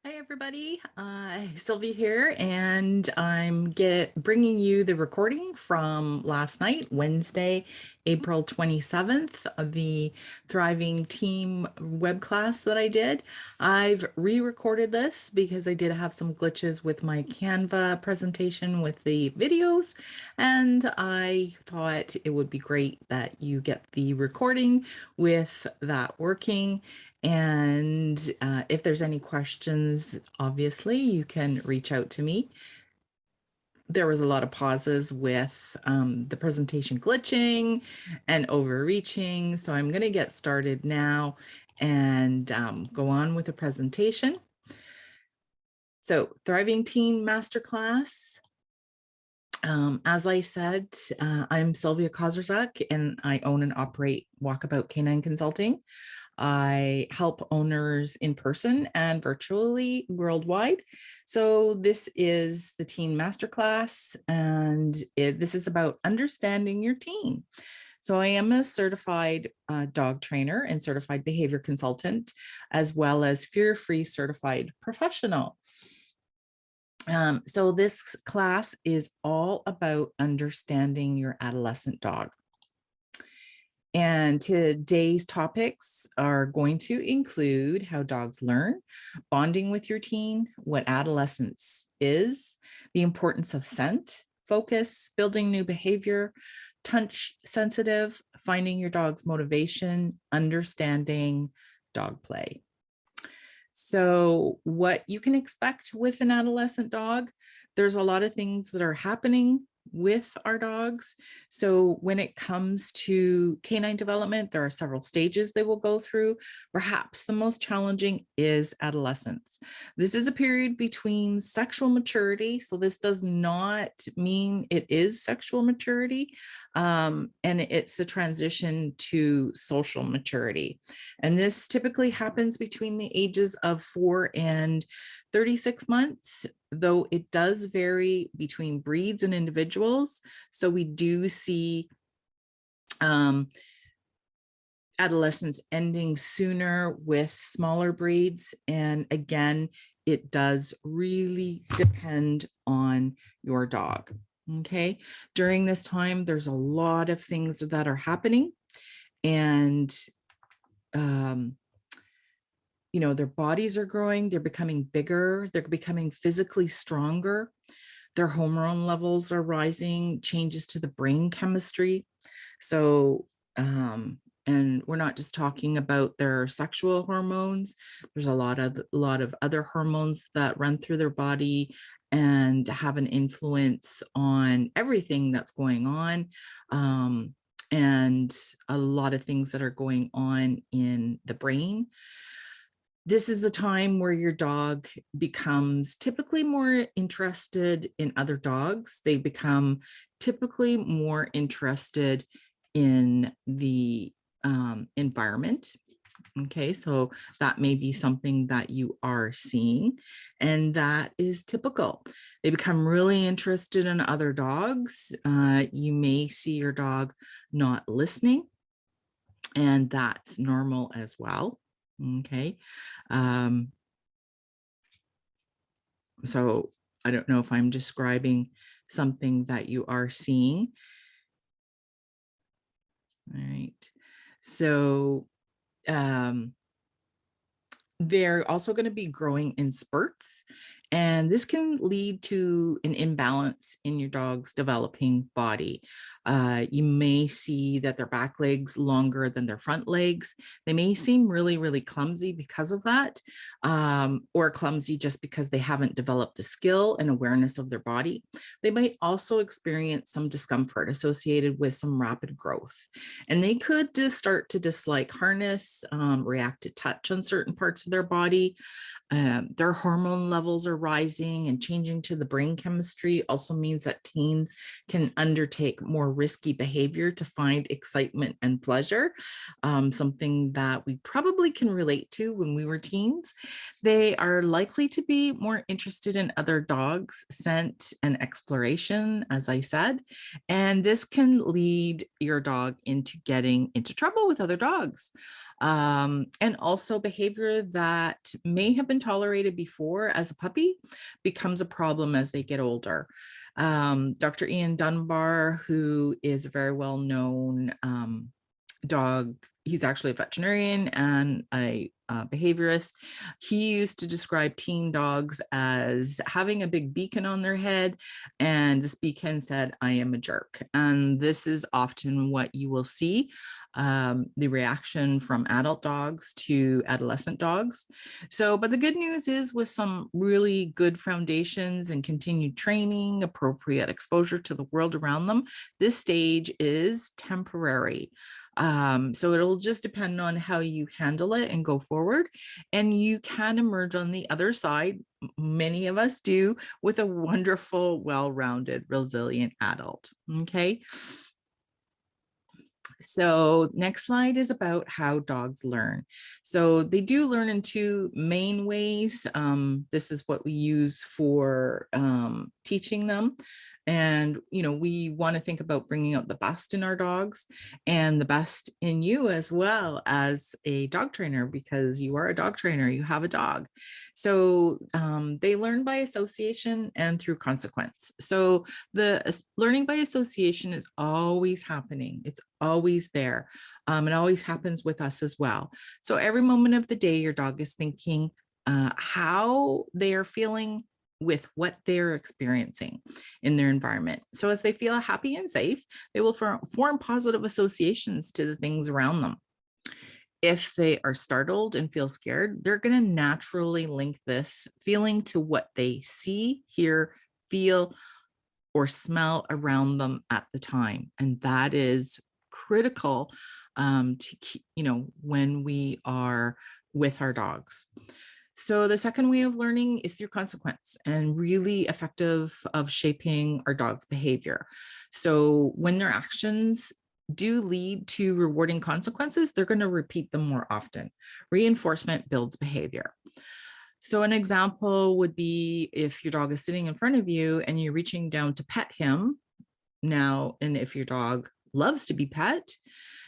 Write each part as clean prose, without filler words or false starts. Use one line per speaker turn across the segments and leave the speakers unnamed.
Hi everybody, Sylvia here, and I'm bringing you the recording from last night, Wednesday, April 27th, of the Thriving Team web class that I did. I've re-recorded this because I did have some glitches with my Canva presentation with the videos, and I thought it would be great that you get the recording with that working. And if there's any questions, obviously, you can reach out to me. There was a lot of pauses with the presentation glitching and overreaching. So I'm going to get started now and go on with the presentation. So Thriving Teen Masterclass. As I said, I'm Sylvia Kozerzak, and I own and operate Walkabout Canine Consulting. I help owners in person and virtually worldwide. So this is the Teen Masterclass, and this is about understanding your teen. So I am a certified dog trainer and certified behavior consultant, as well as fear-free certified professional. So this class is all about understanding your adolescent dog. And today's topics are going to include how dogs learn, bonding with your teen, what adolescence is, the importance of scent, focus, building new behavior, touch sensitive, finding your dog's motivation, understanding dog play. So what you can expect with an adolescent dog, there's a lot of things that are happening with our dogs. So when it comes to canine development, there are several stages they will go through. Perhaps the most challenging is adolescence. This is a period between sexual maturity. So this does not mean it is sexual maturity. And it's the transition to social maturity. And this typically happens between the ages of 4 and 36 months, though it does vary between breeds and individuals. So we do see adolescence ending sooner with smaller breeds. And again, it does really depend on your dog. Okay. During this time, there's a lot of things that are happening. And their bodies are growing, they're becoming bigger, they're becoming physically stronger, their hormone levels are rising, changes to the brain chemistry. So, and we're not just talking about their sexual hormones. There's a lot of other hormones that run through their body and have an influence on everything that's going on. And a lot of things that are going on in the brain. This is the time where your dog becomes typically more interested in other dogs. They become typically more interested in the environment. Okay, so that may be something that you are seeing, and that is typical. They become really interested in other dogs. You may see your dog not listening, and that's normal as well. Okay. So I don't know if I'm describing something that you are seeing. All right. So they're also going to be growing in spurts, and this can lead to an imbalance in your dog's developing body. You may see that their back legs longer than their front legs. They may seem really, really clumsy because of that, or clumsy just because they haven't developed the skill and awareness of their body. They might also experience some discomfort associated with some rapid growth, and they could just start to dislike harness, react to touch on certain parts of their body. Their hormone levels are rising, and changing to the brain chemistry also means that teens can undertake more risky behavior to find excitement and pleasure, something that we probably can relate to when we were teens. They are likely to be more interested in other dogs, scent, and exploration, as I said, and this can lead your dog into getting into trouble with other dogs. And also behavior that may have been tolerated before as a puppy becomes a problem as they get older. Dr. Ian Dunbar, who is a very well-known dog, he's actually a veterinarian and a behaviorist. He used to describe teen dogs as having a big beacon on their head, and this beacon said, "I am a jerk." And this is often what you will see, the reaction from adult dogs to adolescent dogs. So, but the good news is, with some really good foundations and continued training, appropriate exposure to the world around them, this stage is temporary. So it'll just depend on how you handle it and go forward. And you can emerge on the other side, many of us do, with a wonderful, well-rounded, resilient adult. Okay. So next slide is about how dogs learn. So they do learn in two main ways. This is what we use for teaching them. And, you know, we want to think about bringing out the best in our dogs and the best in you as well as a dog trainer, because you are a dog trainer, you have a dog. So they learn by association and through consequence. So the learning by association is always happening. It's always there. It always happens with us as well. So every moment of the day, your dog is thinking how they are feeling with what they're experiencing in their environment. So if they feel happy and safe, they will form positive associations to the things around them. If they are startled and feel scared, they're going to naturally link this feeling to what they see, hear, feel, or smell around them at the time. And that is critical to keep, you know, when we are with our dogs. So the second way of learning is through consequence, and really effective of shaping our dog's behavior. So when their actions do lead to rewarding consequences, they're going to repeat them more often. Reinforcement builds behavior. So an example would be if your dog is sitting in front of you and you're reaching down to pet him now, and if your dog loves to be pet,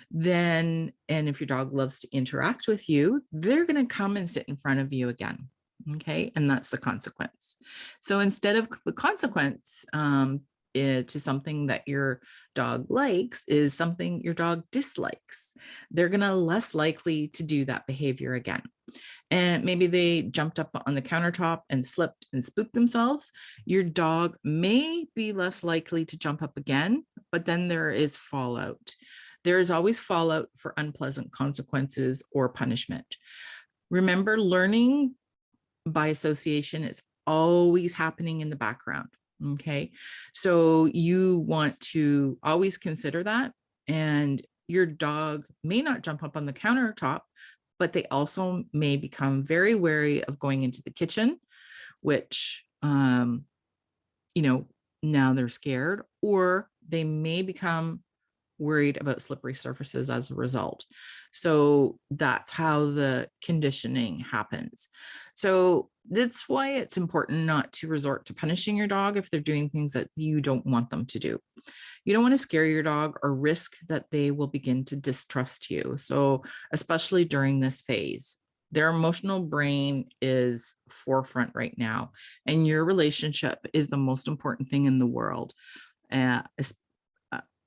then, and if your dog loves to interact with you, they're going to come and sit in front of you again. Okay. And that's the consequence. So instead of the consequence to something that your dog likes is something your dog dislikes, they're going to less likely to do that behavior again. And maybe they jumped up on the countertop and slipped and spooked themselves. Your dog may be less likely to jump up again, but then there is fallout. There is always fallout for unpleasant consequences or punishment. Remember, learning by association is always happening in the background. Okay, so you want to always consider that. And your dog may not jump up on the countertop, but they also may become very wary of going into the kitchen, which, you know, now they're scared, or they may become worried about slippery surfaces as a result. So that's how the conditioning happens. So that's why it's important not to resort to punishing your dog if they're doing things that you don't want them to do. You don't want to scare your dog or risk that they will begin to distrust you. So especially during this phase, their emotional brain is forefront right now, and your relationship is the most important thing in the world.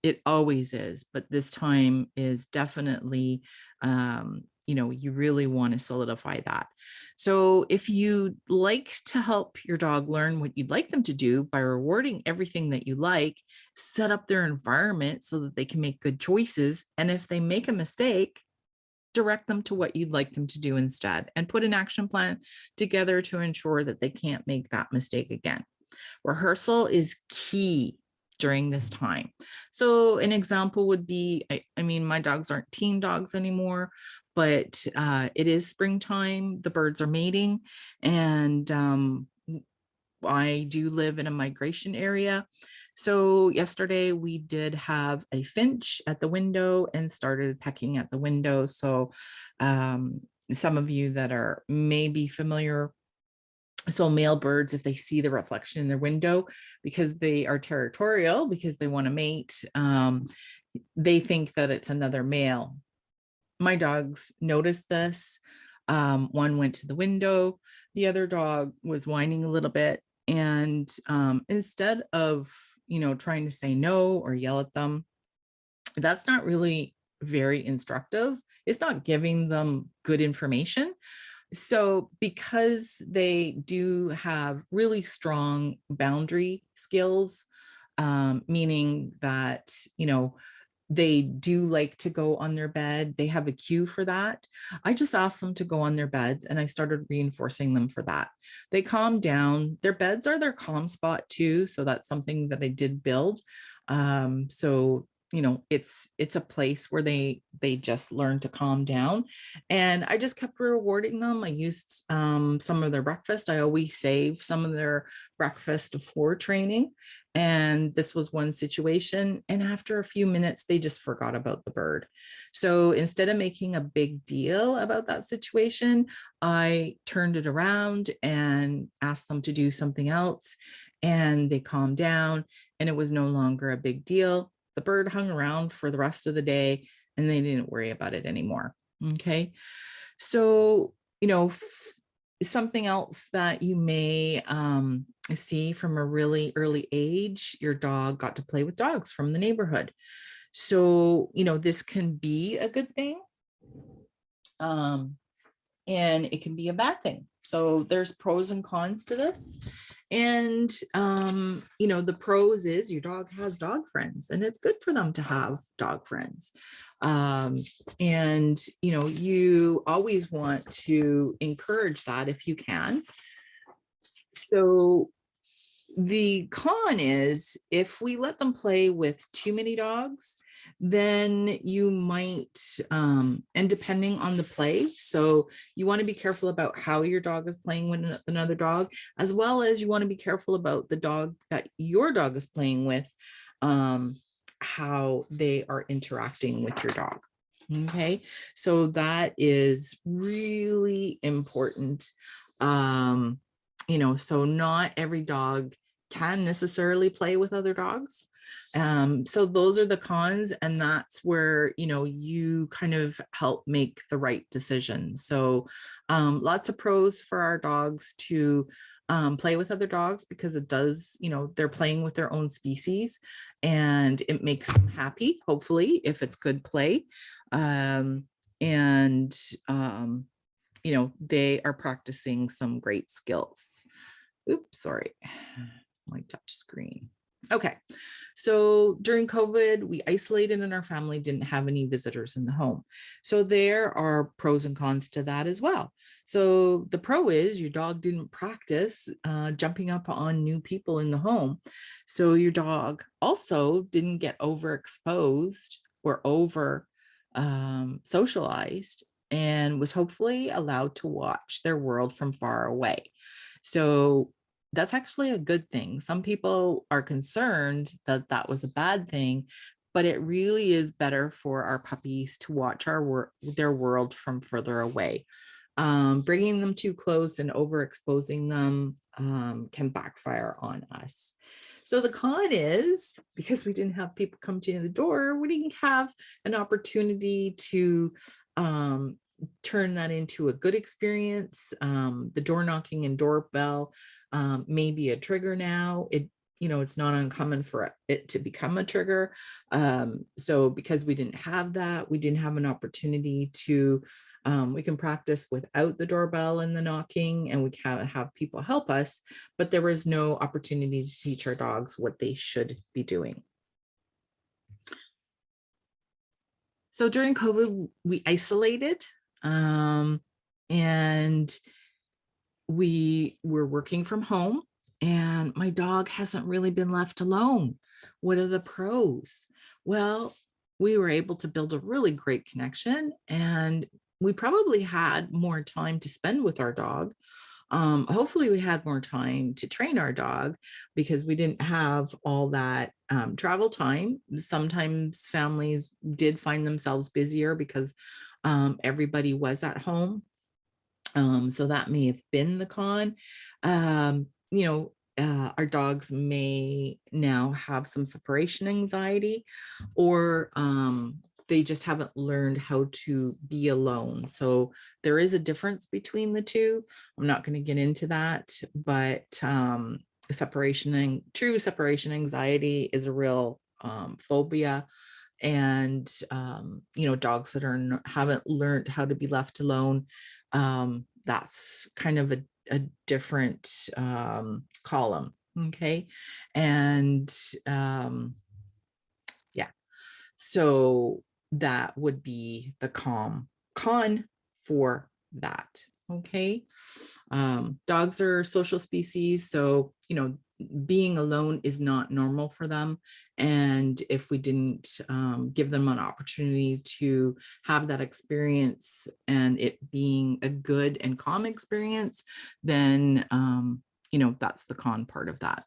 It always is, but this time is definitely, you know, you really want to solidify that. So if you like to help your dog learn what you'd like them to do by rewarding everything that you like, set up their environment so that they can make good choices. And if they make a mistake, direct them to what you'd like them to do instead, and put an action plan together to ensure that they can't make that mistake again. Rehearsal is key during this time. So an example would be, I mean, my dogs aren't teen dogs anymore, but it is springtime, the birds are mating, and I do live in a migration area. So yesterday we did have a finch at the window and started pecking at the window. So some of you that are maybe familiar, so male birds, if they see the reflection in their window, because they are territorial, because they want to mate, they think that it's another male. My dogs noticed this. One went to the window. The other dog was whining a little bit. And instead of, trying to say no or yell at them, that's not really very instructive. It's not giving them good information. So, because they do have really strong boundary skills, meaning that, they do like to go on their bed. They have a cue for that. I just asked them to go on their beds and I started reinforcing them for that. They calm down. Their beds are their calm spot too. So that's something that I did build. So it's a place where they just learn to calm down, and I just kept rewarding them. I used some of their breakfast. I always save some of their breakfast for training, and this was one situation, and after a few minutes they just forgot about the bird. So instead of making a big deal about that situation, I turned it around and asked them to do something else, and they calmed down, and it was no longer a big deal. The bird hung around for the rest of the day and they didn't worry about it anymore. Okay. So, something else that you may see from a really early age, your dog got to play with dogs from the neighborhood. So, this can be a good thing. And it can be a bad thing. So there's pros and cons to this. And, the pros is your dog has dog friends, and it's good for them to have dog friends. And, you always want to encourage that if you can. So the con is if we let them play with too many dogs, then you might, and depending on the play, so you want to be careful about how your dog is playing with another dog, as well as you want to be careful about the dog that your dog is playing with, how they are interacting with your dog. Okay, so that is really important. So not every dog can necessarily play with other dogs. So those are the cons, and that's where, you kind of help make the right decision. So lots of pros for our dogs to play with other dogs, because it does, they're playing with their own species and it makes them happy, hopefully, if it's good play. They are practicing some great skills. Oops, sorry, my touch screen. Okay, so during COVID, we isolated and our family didn't have any visitors in the home. So there are pros and cons to that as well. So the pro is your dog didn't practice jumping up on new people in the home. So your dog also didn't get overexposed or over socialized, and was hopefully allowed to watch their world from far away. So that's actually a good thing. Some people are concerned that that was a bad thing, but it really is better for our puppies to watch their world from further away. Bringing them too close and overexposing them can backfire on us. So the con is, because we didn't have people come to the door, we didn't have an opportunity to turn that into a good experience. The door knocking and doorbell may be a trigger now. It's not uncommon for it to become a trigger. So because we didn't have that, we didn't have an opportunity to, we can practice without the doorbell and the knocking, and we can have people help us, but there was no opportunity to teach our dogs what they should be doing. So during COVID, we isolated, and we were working from home, and my dog hasn't really been left alone. What are the pros? Well, we were able to build a really great connection, and we probably had more time to spend with our dog. Hopefully we had more time to train our dog, because we didn't have all that travel time. Sometimes families did find themselves busier because everybody was at home. So that may have been the con. Our dogs may now have some separation anxiety, or they just haven't learned how to be alone. So there is a difference between the two. I'm not going to get into that, but separation and true separation anxiety is a real phobia. And dogs that haven't learned how to be left alone, that's kind of a different column. Okay. And yeah, so that would be the con for that. Okay. Dogs are social species, so being alone is not normal for them. And if we didn't give them an opportunity to have that experience and it being a good and calm experience, then that's the con part of that.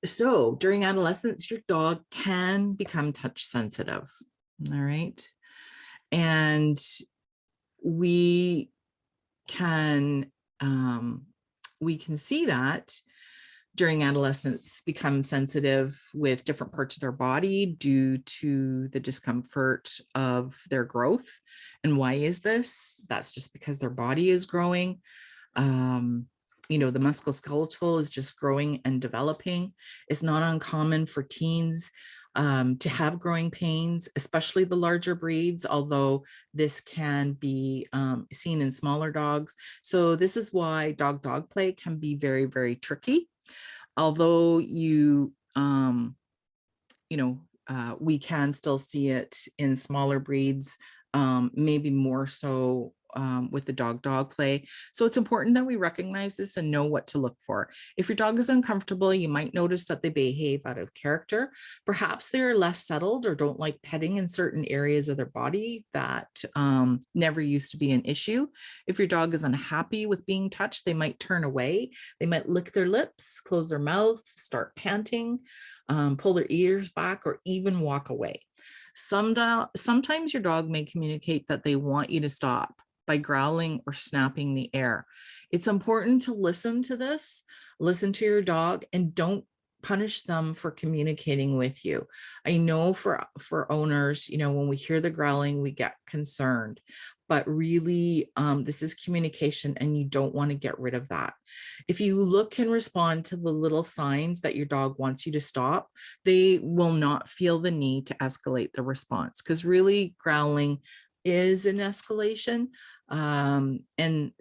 So during adolescence, your dog can become touch sensitive. All right. And we can see that during adolescence become sensitive with different parts of their body due to the discomfort of their growth. And why is this? That's just because their body is growing. The musculoskeletal is just growing and developing. It's not uncommon for teens to have growing pains, especially the larger breeds, although this can be seen in smaller dogs. So this is why dog-dog play can be very, very tricky. Although we can still see it in smaller breeds, maybe more so with the dog-dog play. So it's important that we recognize this and know what to look for. If your dog is uncomfortable, you might notice that they behave out of character. Perhaps they're less settled or don't like petting in certain areas of their body that never used to be an issue. If your dog is unhappy with being touched, they might turn away. They might lick their lips, close their mouth, start panting, pull their ears back, or even walk away. Sometimes your dog may communicate that they want you to stop by growling or snapping the air. It's important to listen to this, listen to your dog, and don't punish them for communicating with you. I know for owners, when we hear the growling, we get concerned, but really this is communication and you don't want to get rid of that. If you look and respond to the little signs that your dog wants you to stop, they will not feel the need to escalate the response, because really growling is an escalation. And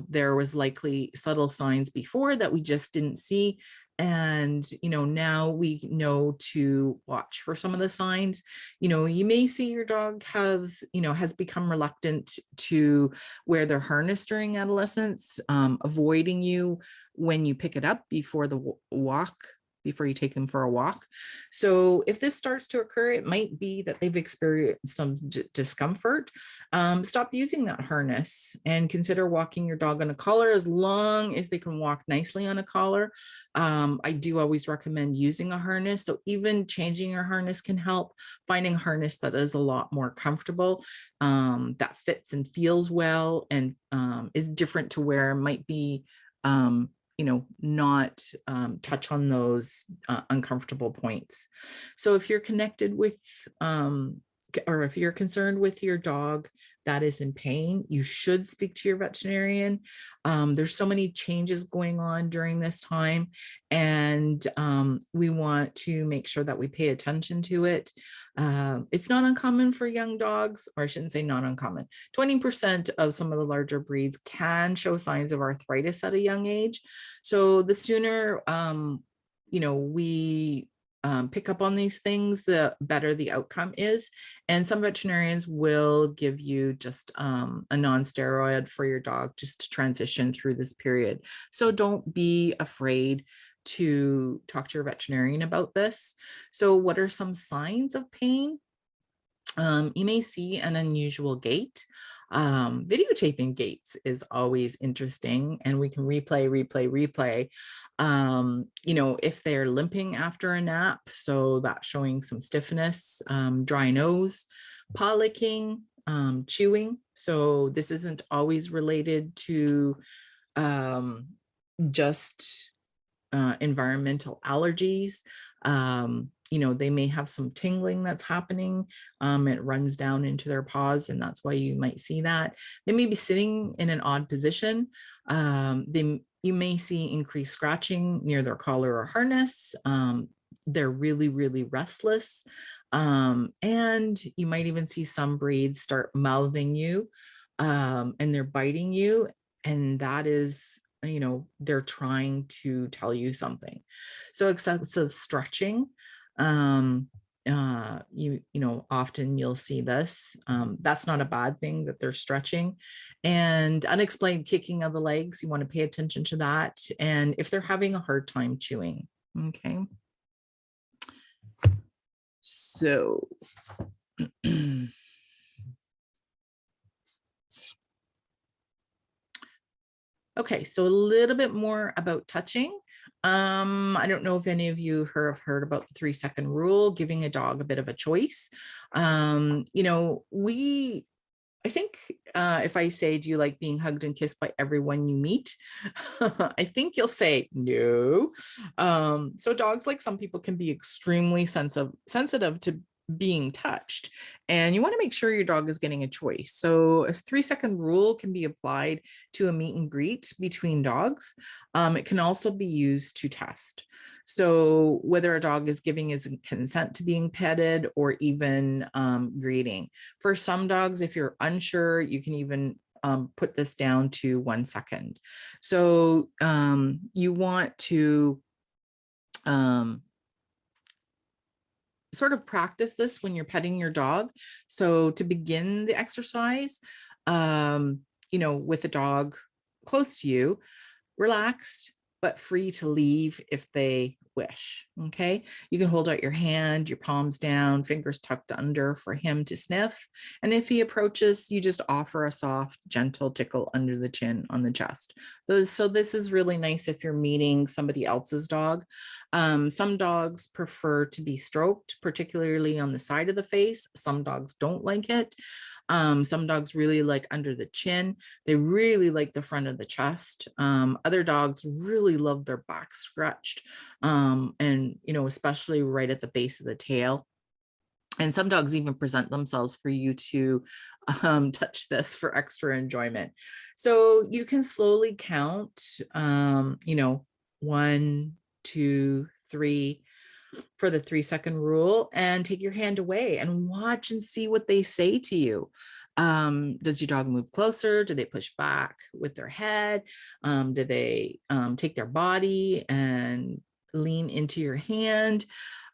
there was likely subtle signs before that we just didn't see. And now we know to watch for some of the signs. You may see your dog has become reluctant to wear their harness during adolescence, avoiding you when you pick it up before the walk, before you take them for a walk. So if this starts to occur, it might be that they've experienced some discomfort. Stop using that harness and consider walking your dog on a collar, as long as they can walk nicely on a collar. I do always recommend using a harness. So even changing your harness can help. Finding a harness that is a lot more comfortable, that fits and feels well, and is different to wear, might be not touch on those uncomfortable points. So if you're connected with, or if you're concerned with your dog that is in pain, you should speak to your veterinarian. There's so many changes going on during this time, and we want to make sure that we pay attention to it. It's not uncommon for young dogs, or I shouldn't say not uncommon. 20% of some of the larger breeds can show signs of arthritis at a young age. So the sooner we pick up on these things, the better the outcome is. And some veterinarians will give you just a non-steroid for your dog just to transition through this period. So don't be afraid to talk to your veterinarian about this. So what are some signs of pain? You may see an unusual gait. Videotaping gaits is always interesting, and we can replay. If they're limping after a nap, so that's showing some stiffness, dry nose, paw licking, chewing. So this isn't always related to just environmental allergies. they may have some tingling that's happening. It runs down into their paws, and that's why you might see that. They may be sitting in an odd position. You may see increased scratching near their collar or harness. They're really, really restless. And you might even see some breeds start mouthing you, and they're biting you. And that is, they're trying to tell you something. So excessive stretching, often you'll see this. That's not a bad thing that they're stretching. And unexplained kicking of the legs, you want to pay attention to that. And if they're having a hard time chewing, okay. So okay, so a little bit more about touching. I don't know if any of you have heard about the 3-second rule, giving a dog a bit of a choice. I think if I say, do you like being hugged and kissed by everyone you meet? I think you'll say no. So dogs, like some people, can be extremely sensitive to being touched, and you want to make sure your dog is getting a choice. So a 3-second rule can be applied to a meet and greet between dogs. It can also be used to test. So whether a dog is giving his consent to being petted or even greeting. For some dogs, if you're unsure, you can even put this down to 1 second. So you want to sort of practice this when you're petting your dog. So to begin the exercise, with a dog close to you, relaxed, but free to leave if they wish. Okay. You can hold out your hand, your palms down, fingers tucked under for him to sniff. And if he approaches, you just offer a soft, gentle tickle under the chin on the chest. So this is really nice if you're meeting somebody else's dog. Some dogs prefer to be stroked, particularly on the side of the face. Some dogs don't like it. Some dogs really like under the chin. They really like the front of the chest. Other dogs really love their back scratched, and especially right at the base of the tail. And some dogs even present themselves for you to touch this for extra enjoyment. So you can slowly count, 1, 2, 3 for the 3-second rule, and take your hand away and watch and see what they say to you. Does your dog move closer? Do they push back with their head? Do they take their body and lean into your hand?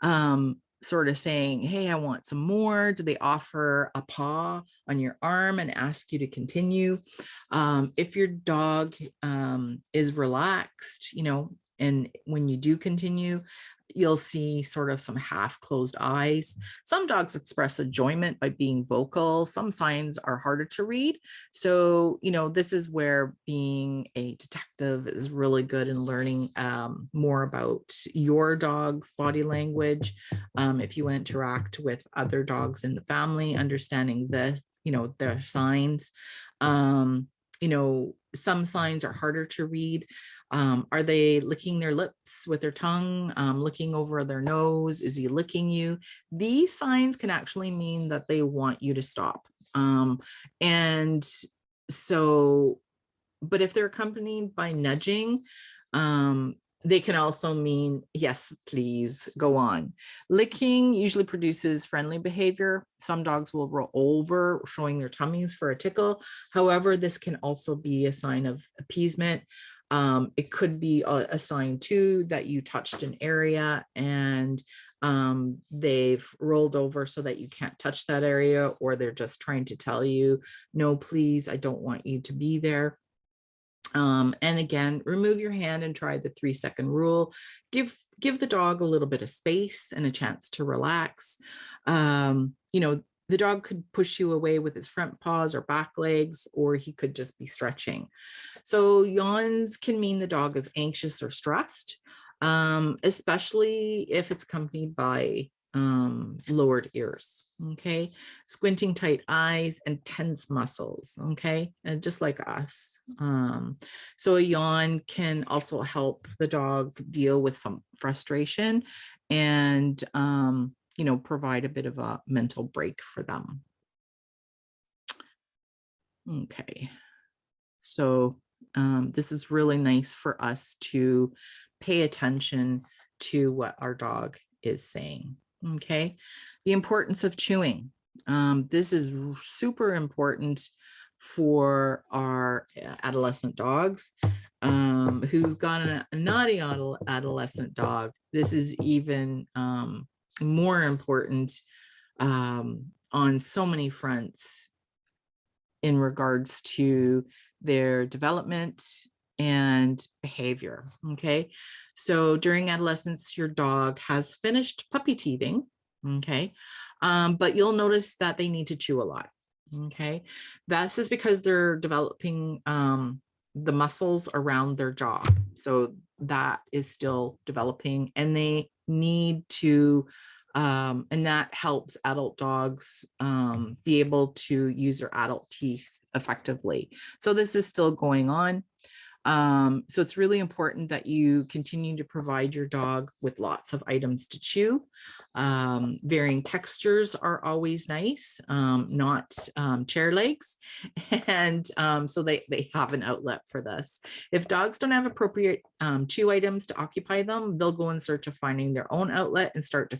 Sort of saying, hey, I want some more. Do they offer a paw on your arm and ask you to continue? If your dog is relaxed, and when you do continue, you'll see sort of some half closed eyes. Some dogs express enjoyment by being vocal. Some signs are harder to read. So, this is where being a detective is really good in learning more about your dog's body language. If you interact with other dogs in the family, understanding this, their signs. Some signs are harder to read. Are they licking their lips with their tongue, looking over their nose? Is he licking you? These signs can actually mean that they want you to stop. And so, but if they're accompanied by nudging, they can also mean, yes, please go on. Licking usually produces friendly behavior. Some dogs will roll over, showing their tummies for a tickle. However, this can also be a sign of appeasement. It could be a sign too that you touched an area and they've rolled over so that you can't touch that area, or they're just trying to tell you, no, please, I don't want you to be there. And again, remove your hand and try the 3-second rule. Give the dog a little bit of space and a chance to relax. The dog could push you away with his front paws or back legs, or he could just be stretching. So yawns can mean the dog is anxious or stressed, especially if it's accompanied by lowered ears, okay, squinting tight eyes and tense muscles, okay, and just like us. So a yawn can also help the dog deal with some frustration and provide a bit of a mental break for them. Okay, so this is really nice for us to pay attention to what our dog is saying. Okay, the importance of chewing. This is super important for our adolescent dogs. Who's got a naughty adolescent dog? This is even more important on so many fronts in regards to their development and behavior. Okay, so during adolescence, your dog has finished puppy teething. Okay, but you'll notice that they need to chew a lot. Okay, this is because they're developing the muscles around their jaw, so that is still developing, and they need to and that helps adult dogs be able to use their adult teeth effectively. So this is still going on. So it's really important that you continue to provide your dog with lots of items to chew. Varying textures are always nice, not chair legs. And so they have an outlet for this. If dogs don't have appropriate chew items to occupy them, they'll go in search of finding their own outlet and start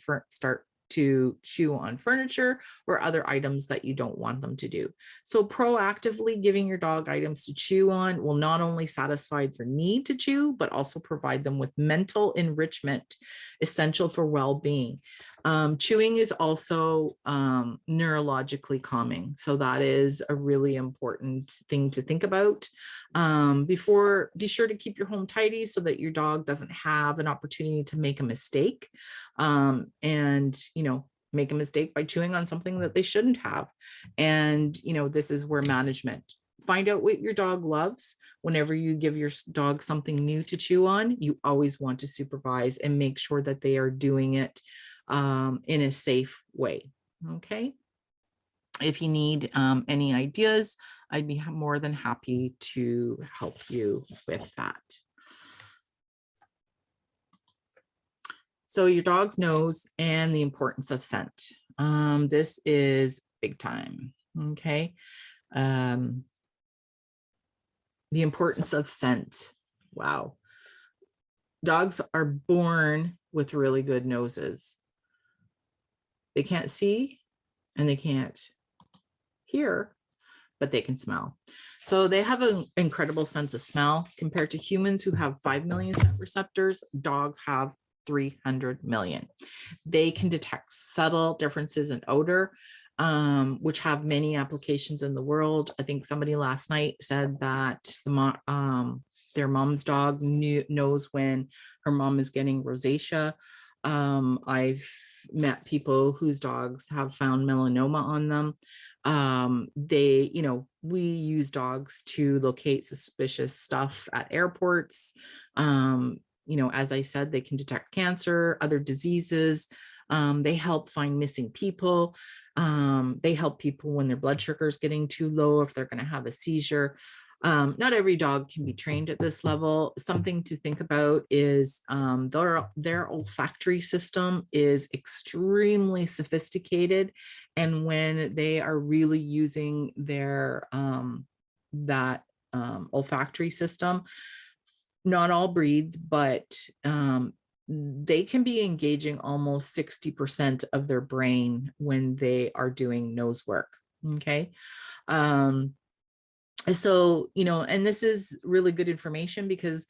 to chew on furniture or other items that you don't want them to do. So proactively giving your dog items to chew on will not only satisfy their need to chew, but also provide them with mental enrichment essential for well-being. Chewing is also neurologically calming. So that is a really important thing to think about. Be sure to keep your home tidy so that your dog doesn't have an opportunity to make a mistake. And make a mistake by chewing on something that they shouldn't have. And this is where management. Find out what your dog loves. Whenever you give your dog something new to chew on, you always want to supervise and make sure that they are doing it in a safe way. Okay. If you need any ideas, I'd be more than happy to help you with that. So your dog's nose and the importance of scent. This is big time. Okay. The importance of scent. Wow. Dogs are born with really good noses. They can't see and they can't hear, but they can smell. So they have an incredible sense of smell. Compared to humans who have 5 million scent receptors, dogs have 300 million. They can detect subtle differences in odor, which have many applications in the world. I think somebody last night said that their mom's dog knows when her mom is getting rosacea. I've met people whose dogs have found melanoma on them. We use dogs to locate suspicious stuff at airports. As I said, they can detect cancer, other diseases. They help find missing people. They help people when their blood sugar is getting too low, if they're going to have a seizure. Not every dog can be trained at this level. Something to think about is their olfactory system is extremely sophisticated. And when they are really using their olfactory system, not all breeds, but they can be engaging almost 60% of their brain when they are doing nose work. Okay. So, and this is really good information because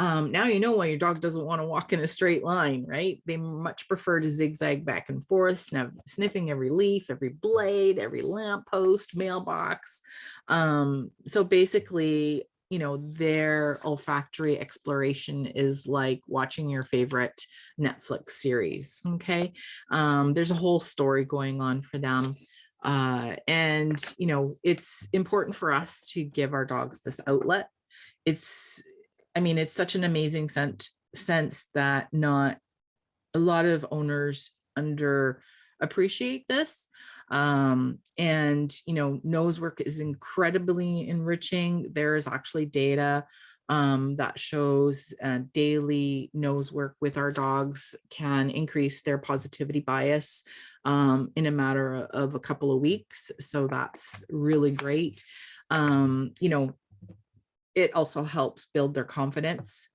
now you know why your dog doesn't want to walk in a straight line, right? They much prefer to zigzag back and forth, sniffing every leaf, every blade, every lamppost, mailbox. So basically, their olfactory exploration is like watching your favorite Netflix series. Okay. There's a whole story going on for them. And it's important for us to give our dogs this outlet. It's such an amazing sense that not a lot of owners appreciate this. And, nose work is incredibly enriching. There is actually data that shows daily nose work with our dogs can increase their positivity bias in a matter of a couple of weeks. So that's really great. It also helps build their confidence,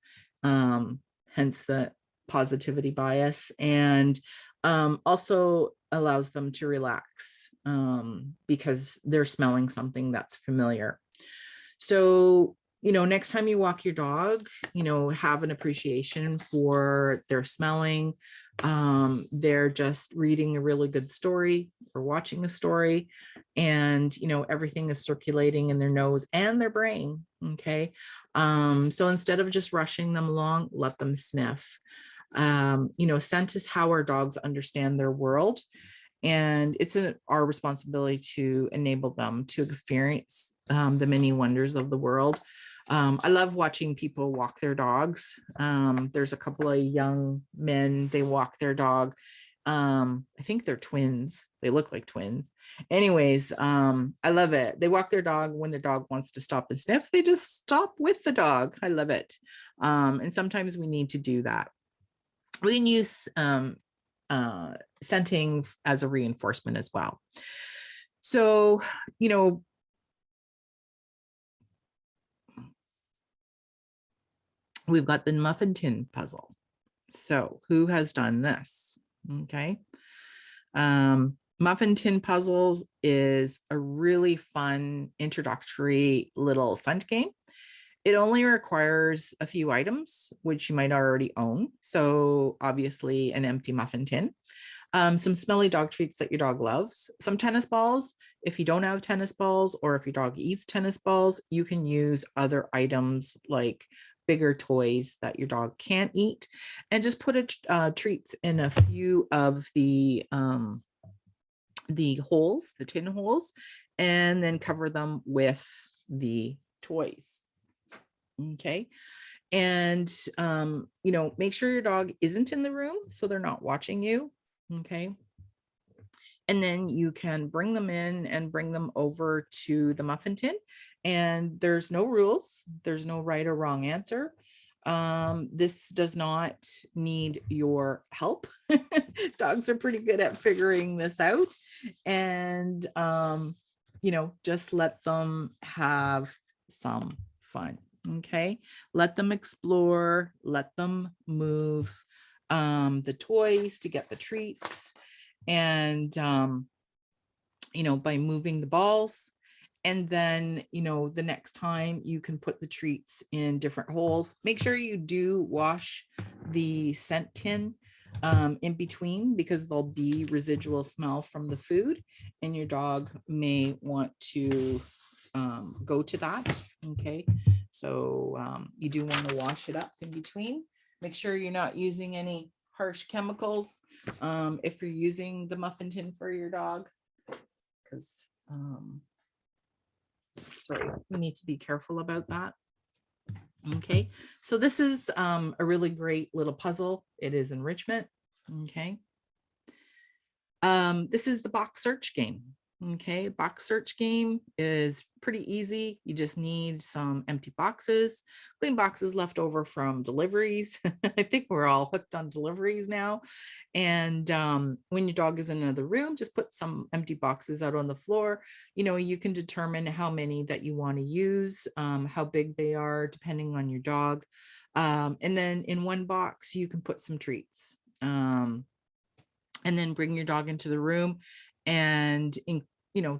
hence the positivity bias, and also allows them to relax because they're smelling something that's familiar. So, next time you walk your dog, have an appreciation for their smelling. They're just reading a really good story or watching a story, and, everything is circulating in their nose and their brain. Okay. So instead of just rushing them along, let them sniff. Scent is how our dogs understand their world. And it's our responsibility to enable them to experience the many wonders of the world. I love watching people walk their dogs. There's a couple of young men, they walk their dog. I think they're twins. They look like twins. Anyways, I love it. They walk their dog. When the dog wants to stop and sniff, they just stop with the dog. I love it. And sometimes we need to do that. We can use scenting as a reinforcement as well. So, we've got the Muffin Tin Puzzle. So who has done this? Okay. Muffin Tin Puzzles is a really fun introductory little scent game. It only requires a few items, which you might already own. So obviously an empty muffin tin, some smelly dog treats that your dog loves, some tennis balls. If you don't have tennis balls, or if your dog eats tennis balls, you can use other items like bigger toys that your dog can't eat, and just put treats in a few of the holes, the tin holes, and then cover them with the toys. Okay. And, make sure your dog isn't in the room so they're not watching you. Okay. And then you can bring them in and bring them over to the muffin tin. And there's no rules. There's no right or wrong answer. This does not need your help. Dogs are pretty good at figuring this out. And, just let them have some fun. Okay. Let them explore, let them move the toys to get the treats. And, by moving the balls. And then, the next time you can put the treats in different holes. Make sure you do wash the scent tin in between, because there'll be residual smell from the food, and your dog may want to go to that. Okay. So you do want to wash it up in between. Make sure you're not using any harsh chemicals if you're using the muffin tin for your dog, because sorry, we need to be careful about that. Okay, so this is a really great little puzzle. It is enrichment. Okay, this is the box search game. Okay, box search game is pretty easy. You just need some empty boxes, clean boxes left over from deliveries. I think we're all hooked on deliveries now. And when your dog is in another room, just put some empty boxes out on the floor. You can determine how many that you want to use, how big they are, depending on your dog. And then in one box, you can put some treats. And then bring your dog into the room, and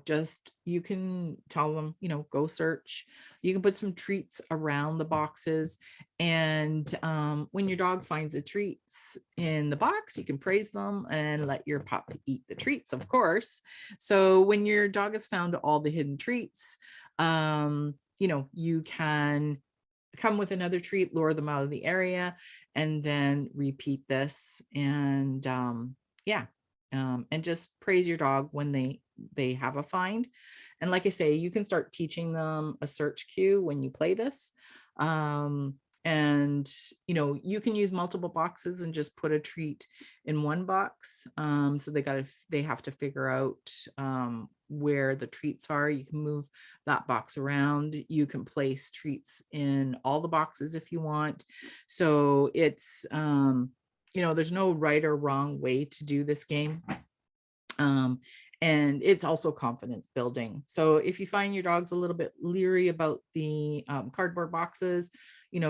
just, you can tell them, go search. You can put some treats around the boxes, and when your dog finds the treats in the box, you can praise them and let your pup eat the treats, of course. So when your dog has found all the hidden treats, you can come with another treat, lure them out of the area, and then repeat this. And and just praise your dog when they have a find. And like I say, you can start teaching them a search cue when you play this. And, you can use multiple boxes and just put a treat in one box. So they have to figure out where the treats are. You can move that box around. You can place treats in all the boxes if you want. So it's, there's no right or wrong way to do this game. And it's also confidence building. So if you find your dog's a little bit leery about the cardboard boxes,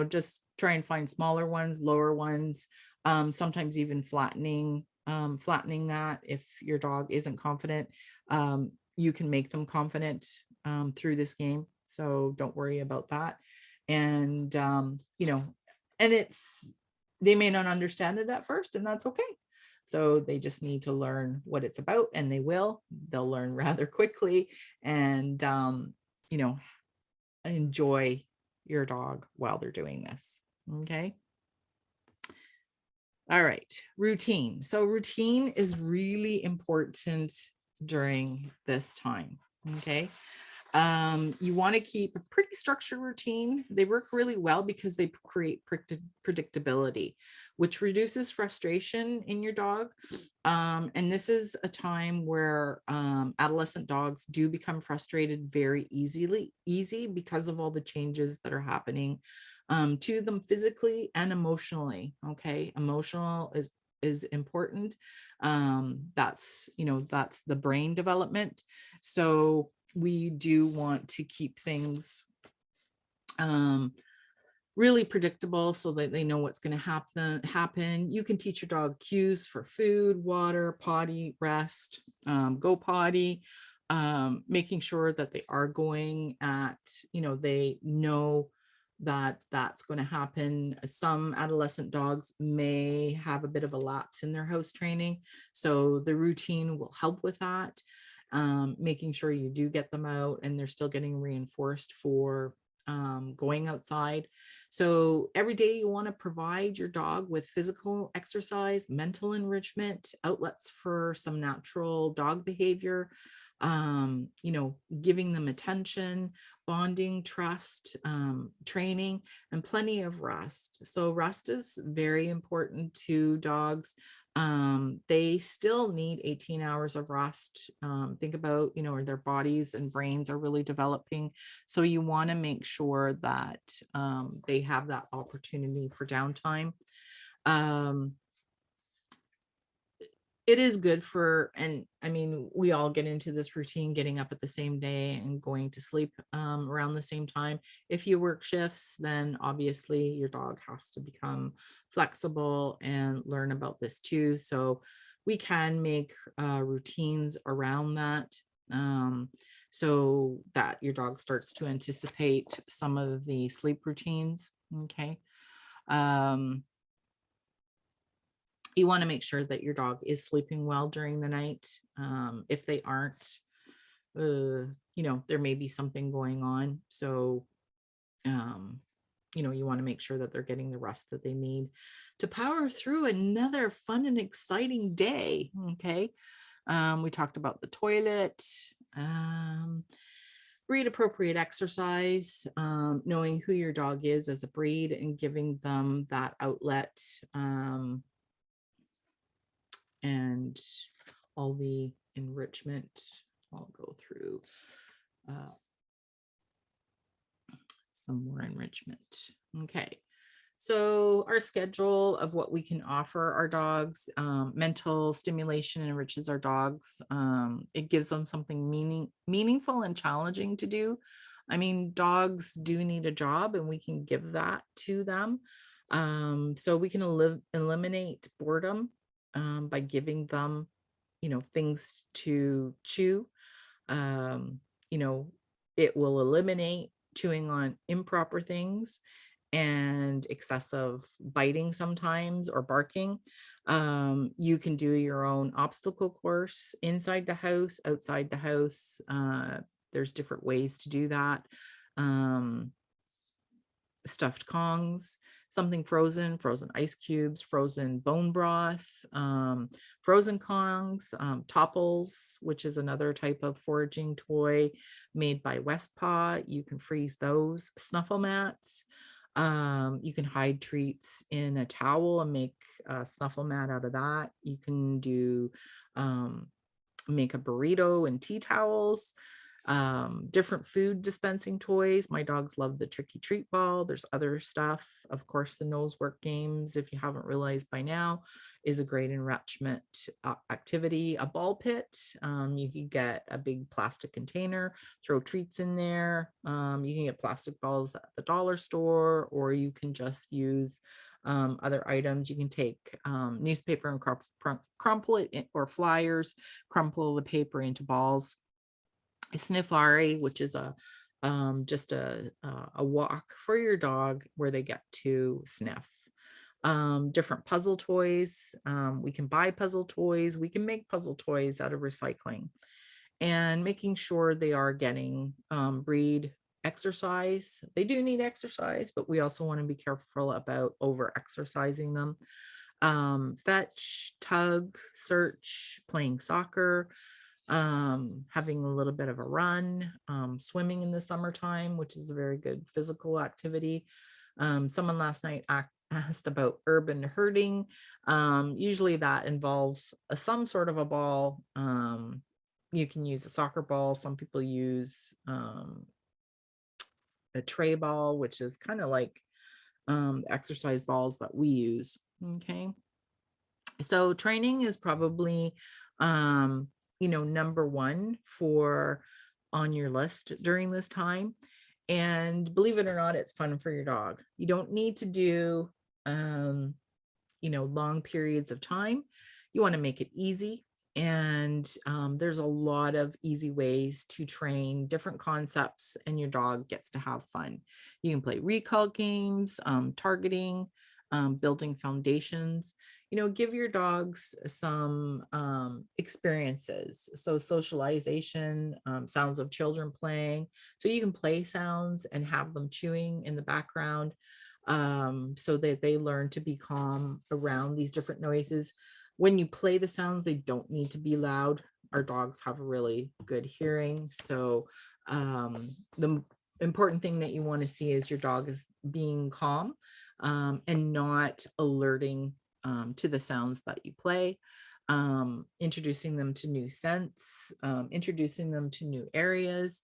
just try and find smaller ones, lower ones, sometimes even flattening that. If your dog isn't confident, you can make them confident through this game. So don't worry about that. And, and they may not understand it at first, and that's okay. So they just need to learn what it's about, and they'll learn rather quickly, and, enjoy your dog while they're doing this. Okay. All right. Routine. So routine is really important during this time. Okay. You want to keep a pretty structured routine. They work really well because they create predictability, which reduces frustration in your dog. And this is a time where adolescent dogs do become frustrated very easy because of all the changes that are happening to them physically and emotionally. Okay, emotional is important. That's the brain development. So we do want to keep things really predictable so that they know what's going to happen. You can teach your dog cues for food, water, potty, rest, go potty, making sure that they are going at, they know that that's going to happen. Some adolescent dogs may have a bit of a lapse in their house training, so the routine will help with that. Making sure you do get them out and they're still getting reinforced for going outside. So every day you want to provide your dog with physical exercise, mental enrichment, outlets for some natural dog behavior, giving them attention, bonding, trust, training, and plenty of rest. So rest is very important to dogs. They still need 18 hours of rest. Think about, their bodies and brains are really developing. So you want to make sure that they have that opportunity for downtime. It is good and I mean, we all get into this routine, getting up at the same day and going to sleep around the same time. If you work shifts, then obviously your dog has to become flexible and learn about this too. So we can make routines around that, so that your dog starts to anticipate some of the sleep routines. Okay. You want to make sure that your dog is sleeping well during the night. If they aren't, there may be something going on. So, you want to make sure that they're getting the rest that they need to power through another fun and exciting day. Okay. We talked about the toilet, breed appropriate exercise, knowing who your dog is as a breed and giving them that outlet. And all the enrichment. I'll go through some more enrichment. Okay. So our schedule of what we can offer our dogs, mental stimulation enriches our dogs. It gives them something meaningful and challenging to do. I mean, dogs do need a job and we can give that to them. So we can eliminate boredom by giving them, things to chew. It will eliminate chewing on improper things and excessive biting sometimes or barking. You can do your own obstacle course inside the house, outside the house. There's different ways to do that. Stuffed Kongs, something frozen ice cubes, frozen bone broth, frozen Kongs, Topples, which is another type of foraging toy made by Westpaw. You can freeze those. Snuffle mats, You can hide treats in a towel and make a snuffle mat out of that. You can do make a burrito and tea towels, different food dispensing toys. My dogs love the tricky treat ball. There's other stuff. Of course, the nose work games, if you haven't realized by now, is a great enrichment activity. A ball pit, you can get a big plastic container, throw treats in there. You can get plastic balls at the dollar store, or you can just use other items. You can take newspaper and crumple it, or flyers, crumple the paper into balls. Sniffari, which is a just a walk for your dog where they get to sniff. Different puzzle toys. We can buy puzzle toys. We can make puzzle toys out of recycling, and making sure they are getting breed exercise. They do need exercise, but we also want to be careful about over exercising them. Fetch, tug, search, playing soccer, having a little bit of a run, swimming in the summertime, which is a very good physical activity. Someone last night asked about urban herding. Usually that involves some sort of a ball. You can use a soccer ball. Some people use a tray ball, which is kind of like exercise balls that we use. Okay. So training is probably, number one for on your list during this time. And believe it or not, it's fun for your dog. You don't need to do, long periods of time. You want to make it easy. And there's a lot of easy ways to train different concepts, and your dog gets to have fun. You can play recall games, targeting, building foundations. Give your dogs some experiences. So socialization, sounds of children playing. So you can play sounds and have them chewing in the background, so that they learn to be calm around these different noises. When you play the sounds, they don't need to be loud. Our dogs have a really good hearing. So the important thing that you want to see is your dog is being calm, and not alerting to the sounds that you play. Introducing them to new scents, introducing them to new areas,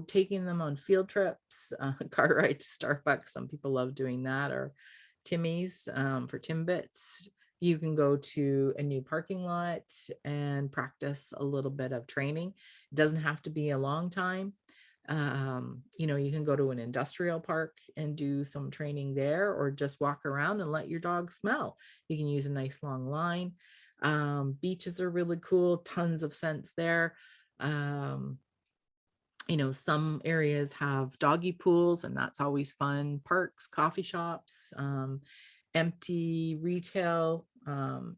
taking them on field trips, car ride to Starbucks. Some people love doing that, or Timmy's, for Timbits. You can go to a new parking lot and practice a little bit of training. It doesn't have to be a long time. You can go to an industrial park and do some training there, or just walk around and let your dog smell. You can use a nice long line. Beaches are really cool, tons of scents there. Some areas have doggy pools, and that's always fun. Parks, coffee shops, empty retail.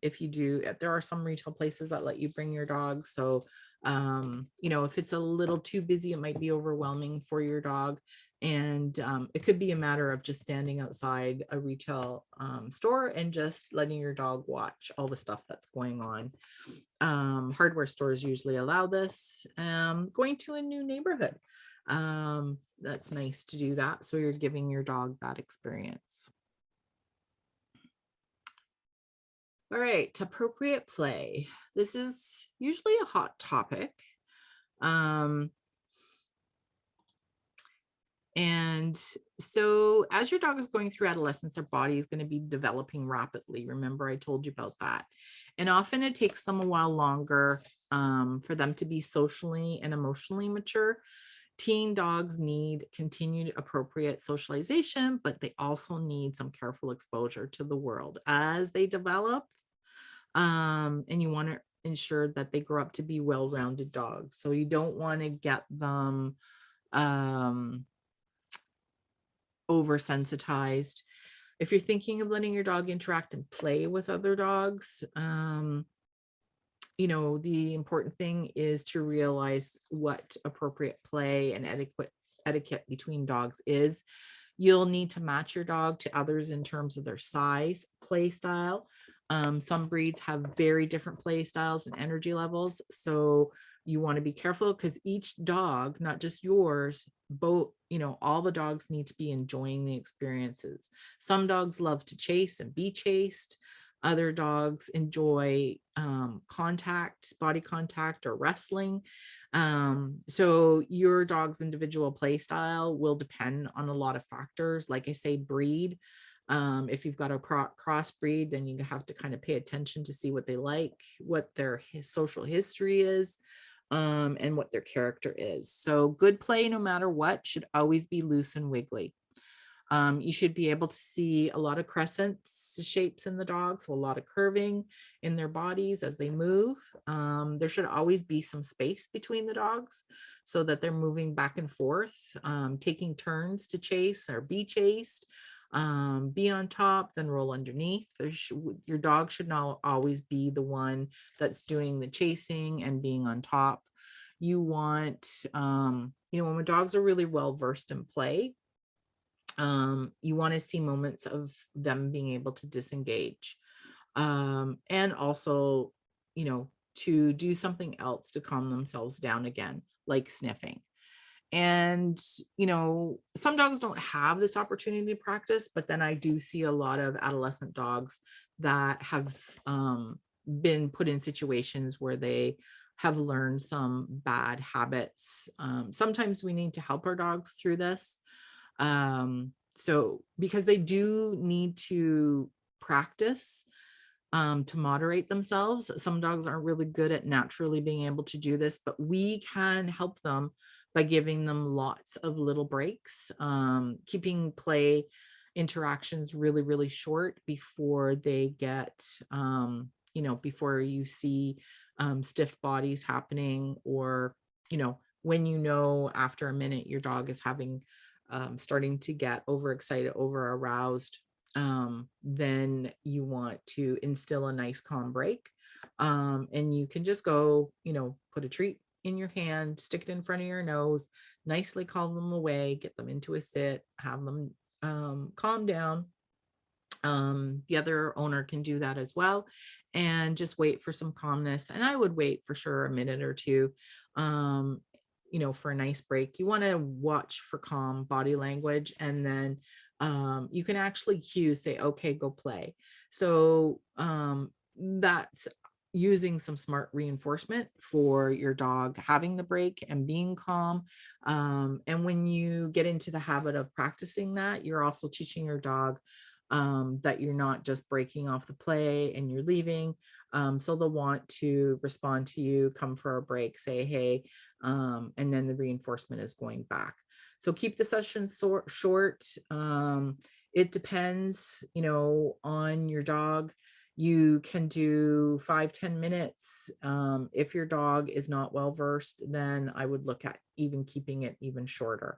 If you do, there are some retail places that let you bring your dog. So, if it's a little too busy, it might be overwhelming for your dog. And it could be a matter of just standing outside a retail store and just letting your dog watch all the stuff that's going on. Hardware stores usually allow this. Going to a new neighborhood, that's nice to do that. So you're giving your dog that experience. All right, appropriate play. This is usually a hot topic. And so as your dog is going through adolescence, their body is going to be developing rapidly. Remember, I told you about that. And often it takes them a while longer for them to be socially and emotionally mature. Teen dogs need continued appropriate socialization, but they also need some careful exposure to the world as they develop. And you want to ensure that they grow up to be well-rounded dogs. So you don't want to get them oversensitized. If you're thinking of letting your dog interact and play with other dogs, the important thing is to realize what appropriate play and etiquette between dogs is. You'll need to match your dog to others in terms of their size, play style. Some breeds have very different play styles and energy levels. So You want to be careful because each dog, not just yours, both, all the dogs need to be enjoying the experiences. Some dogs love to chase and be chased. Other dogs enjoy contact, body contact, or wrestling. So your dog's individual play style will depend on a lot of factors. Like I say, breed. If you've got a crossbreed, then you have to kind of pay attention to see what they like, what their social history is, and what their character is. So good play, no matter what, should always be loose and wiggly. You should be able to see a lot of crescent shapes in the dog, so a lot of curving in their bodies as they move. There should always be some space between the dogs so that they're moving back and forth, taking turns to chase or be chased. Be on top, then roll underneath. Your dog should not always be the one that's doing the chasing and being on top. You want, when dogs are really well versed in play, you want to see moments of them being able to disengage, and also, to do something else to calm themselves down again, like sniffing. And, some dogs don't have this opportunity to practice, but then I do see a lot of adolescent dogs that have been put in situations where they have learned some bad habits. Sometimes we need to help our dogs through this. So because they do need to practice to moderate themselves. Some dogs aren't really good at naturally being able to do this, but we can help them by giving them lots of little breaks, keeping play interactions really, really short before they get, before you see stiff bodies happening, or, when after a minute your dog is having starting to get overexcited, over aroused, then you want to instill a nice calm break. And you can just go, put a treat in your hand, stick it in front of your nose, nicely call them away, get them into a sit, have them calm down. The other owner can do that as well, and just wait for some calmness. And I would wait for sure a minute or two, for a nice break. You want to watch for calm body language, and then you can actually cue, say, okay, go play. So that's using some smart reinforcement for your dog having the break and being calm. And when you get into the habit of practicing that, you're also teaching your dog that you're not just breaking off the play and you're leaving. So they'll want to respond to you, come for a break, say, hey, and then the reinforcement is going back. So keep the session short. It depends, on your dog. You can do 5-10 minutes. If your dog is not well versed, then I would look at even keeping it even shorter.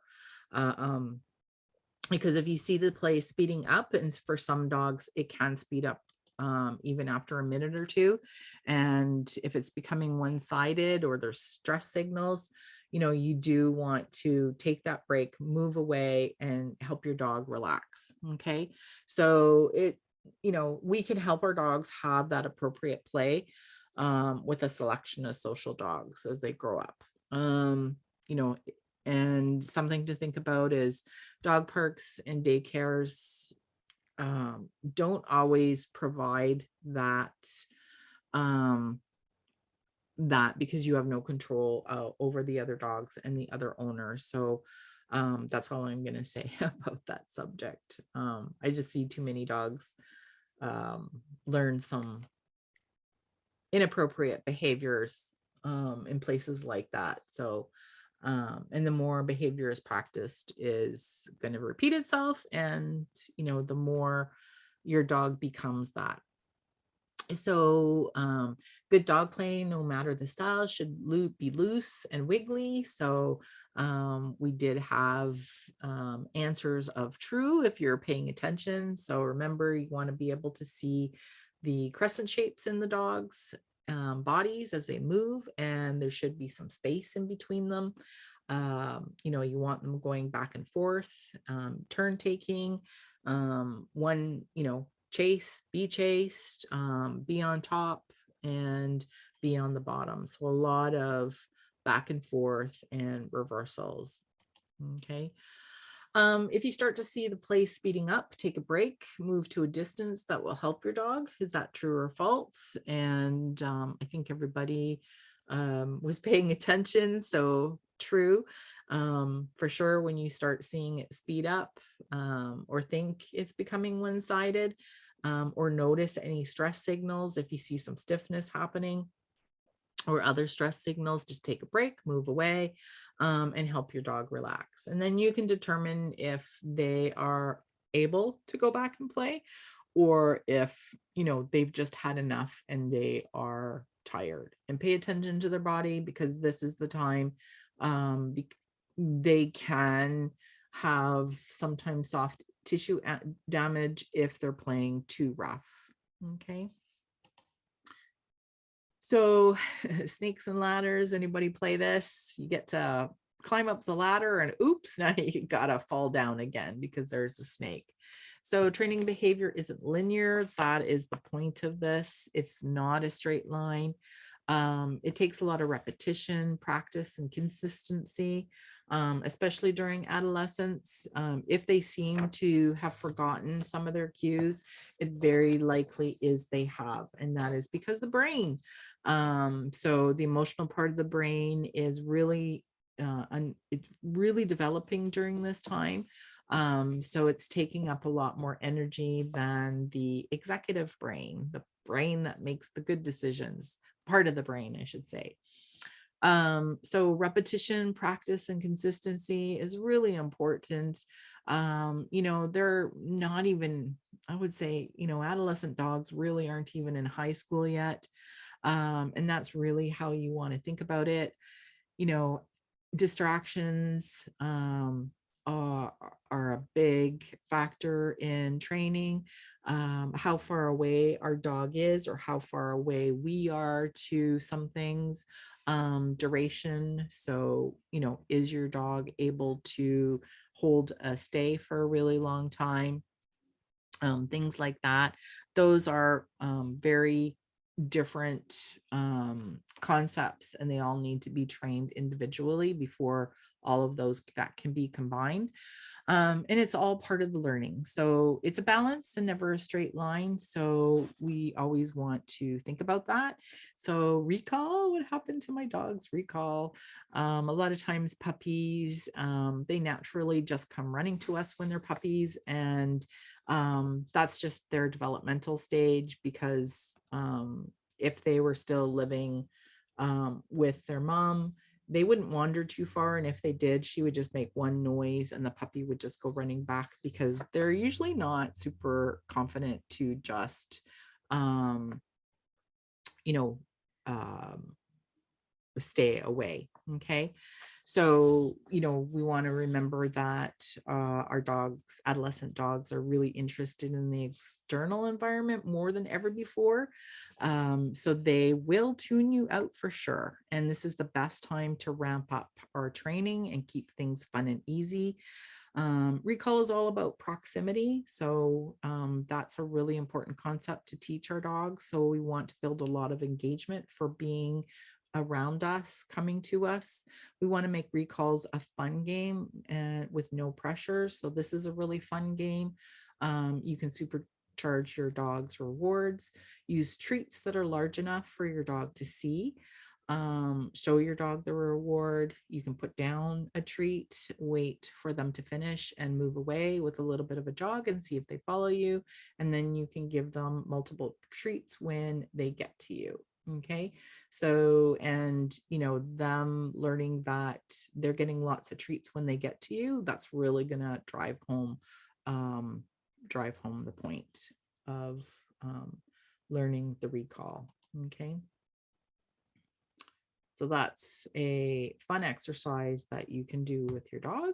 Because if you see the play speeding up, and for some dogs, it can speed up even after a minute or two. And if it's becoming one-sided or there's stress signals, you do want to take that break, move away, and help your dog relax. Okay. So we can help our dogs have that appropriate play with a selection of social dogs as they grow up. And something to think about is dog parks and daycares don't always provide that, because you have no control over the other dogs and the other owners. So that's all I'm going to say about that subject. I just see too many dogs learn some inappropriate behaviors in places like that. So and the more behavior is practiced is going to repeat itself, and the more your dog becomes that. So good dog play, no matter the style, should be loose and wiggly. So we did have answers of true if you're paying attention. So remember, you want to be able to see the crescent shapes in the dogs bodies as they move, and there should be some space in between them. You want them going back and forth, turn taking, one, chase, be chased, be on top, and be on the bottom. So a lot of back and forth, and reversals. Okay. If you start to see the play speeding up, take a break, move to a distance that will help your dog. Is that true or false? And I think everybody was paying attention. So true. For sure, when you start seeing it speed up, or think it's becoming one-sided, or notice any stress signals, if you see some stiffness happening or other stress signals, just take a break, move away, and help your dog relax. And then you can determine if they are able to go back and play, or if, they've just had enough and they are tired. And pay attention to their body, because this is the time they can have sometimes soft tissue damage if they're playing too rough. Okay. So snakes and ladders, anybody play this? You get to climb up the ladder and oops, now you gotta fall down again because there's a snake. So training behavior isn't linear. That is the point of this. It's not a straight line. It takes a lot of repetition, practice, and consistency, especially during adolescence. If they seem to have forgotten some of their cues, it very likely is they have, and that is because the brain. So the emotional part of the brain is really, it's really developing during this time. So it's taking up a lot more energy than the executive brain, the brain that makes the good decisions, part of the brain, I should say. So repetition, practice, and consistency is really important. They're not even, I would say, adolescent dogs really aren't even in high school yet. And that's really how you want to think about it. Distractions are a big factor in training. How far away our dog is, or how far away we are to some things. Duration. So, is your dog able to hold a stay for a really long time? Things like that. Those are very different concepts, and they all need to be trained individually before all of those that can be combined. And it's all part of the learning. So it's a balance and never a straight line. So we always want to think about that. So recall, what happened to my dog's recall? A lot of times puppies, they naturally just come running to us when they're puppies. And that's just their developmental stage, because if they were still living with their mom, they wouldn't wander too far. And if they did, she would just make one noise and the puppy would just go running back, because they're usually not super confident to just, you know, um, stay away. Okay. So, we want to remember that our dogs, adolescent dogs, are really interested in the external environment more than ever before. So they will tune you out for sure. And this is the best time to ramp up our training and keep things fun and easy. Recall is all about proximity. So that's a really important concept to teach our dogs. So we want to build a lot of engagement for being around us, coming to us. We want to make recalls a fun game and with no pressure. So this is a really fun game. You can supercharge your dog's rewards, use treats that are large enough for your dog to see. Show your dog the reward. You can put down a treat, wait for them to finish, and move away with a little bit of a jog and see if they follow you. And then you can give them multiple treats when they get to you. Okay. So, and them learning that they're getting lots of treats when they get to you, that's really gonna drive home the point of learning the recall. Okay. So that's a fun exercise that you can do with your dog.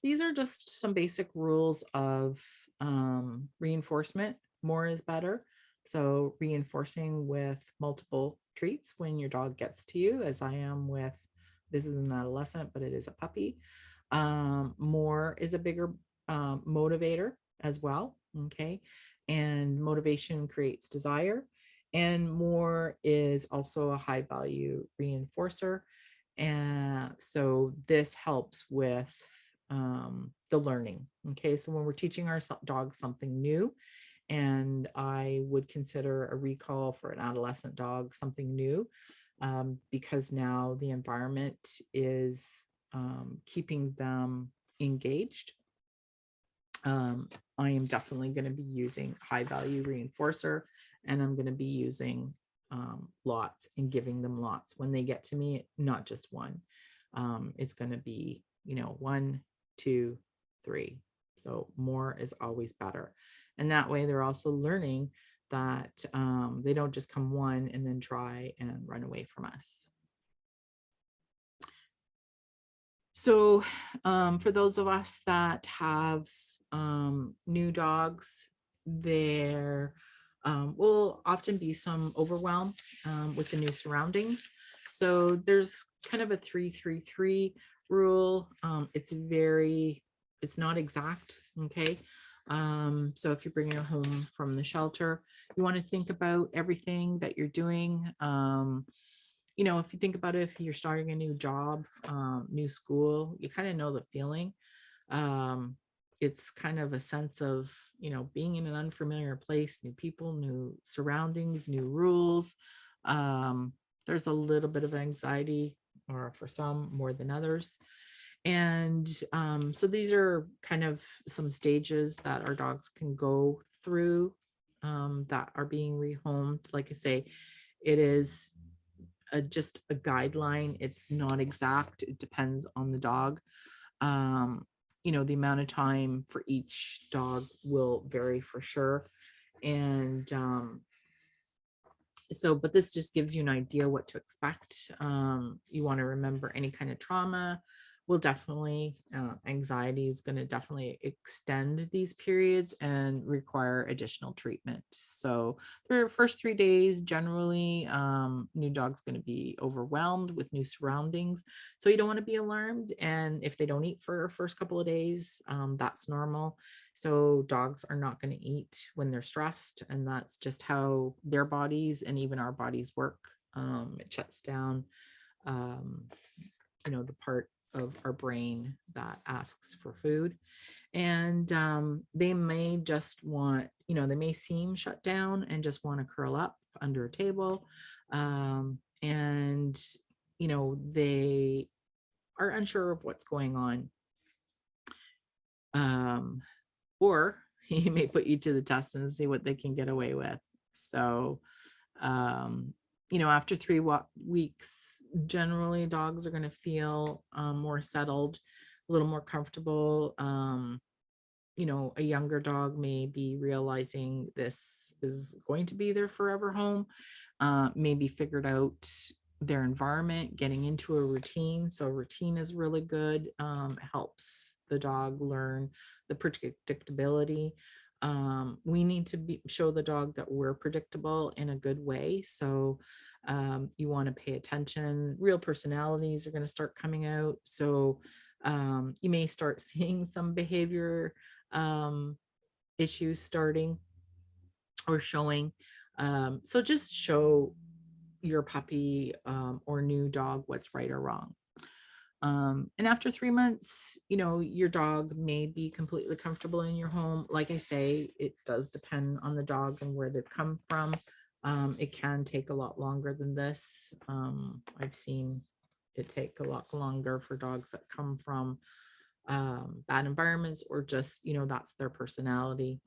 These are just some basic rules of reinforcement. More is better. So reinforcing with multiple treats when your dog gets to you, as I am with, this is an adolescent, but it is a puppy. More is a bigger motivator as well. Okay. And motivation creates desire. And more is also a high value reinforcer. And so this helps with the learning. Okay, so when we're teaching our dogs something new, and I would consider a recall for an adolescent dog something new, because now the environment is keeping them engaged. I am definitely going to be using high value reinforcer, and I'm going to be using lots and giving them lots when they get to me, not just one. It's going to be, 1, 2, 3. So more is always better. And that way they're also learning that they don't just come one and then try and run away from us. So for those of us that have new dogs, there will often be some overwhelm with the new surroundings. So there's kind of a 3-3-3 rule. It's not exact. Okay. So if you're bringing her home from the shelter, you want to think about everything that you're doing. If you think about it, if you're starting a new job, new school, you kind of know the feeling. It's kind of a sense of, being in an unfamiliar place, new people, new surroundings, new rules. There's a little bit of anxiety, or for some more than others. And so these are kind of some stages that our dogs can go through that are being rehomed. Like I say, it is just a guideline. It's not exact. It depends on the dog. The amount of time for each dog will vary for sure. And but this just gives you an idea what to expect. You want to remember any kind of trauma will definitely, anxiety is going to definitely extend these periods and require additional treatment. So the first 3 days, generally, new dog's going to be overwhelmed with new surroundings. So you don't want to be alarmed. And if they don't eat for the first couple of days, that's normal. So dogs are not going to eat when they're stressed, and that's just how their bodies and even our bodies work. It shuts down, the part of our brain that asks for food. And they may just want, they may seem shut down and just want to curl up under a table. And, they are unsure of what's going on. Or he may put you to the test and see what they can get away with. So, after 3 weeks, generally dogs are going to feel more settled, a little more comfortable. A younger dog may be realizing this is going to be their forever home, maybe figured out their environment, getting into a routine. So routine is really good. Helps the dog learn the predictability. We need to show the dog that we're predictable in a good way. So you want to pay attention. Real personalities are going to start coming out. So you may start seeing some behavior issues starting or showing. So just show your puppy or new dog what's right or wrong. And after 3 months, your dog may be completely comfortable in your home. Like I say, it does depend on the dog and where they've come from. It can take a lot longer than this. I've seen it take a lot longer for dogs that come from bad environments, or just, that's their personality.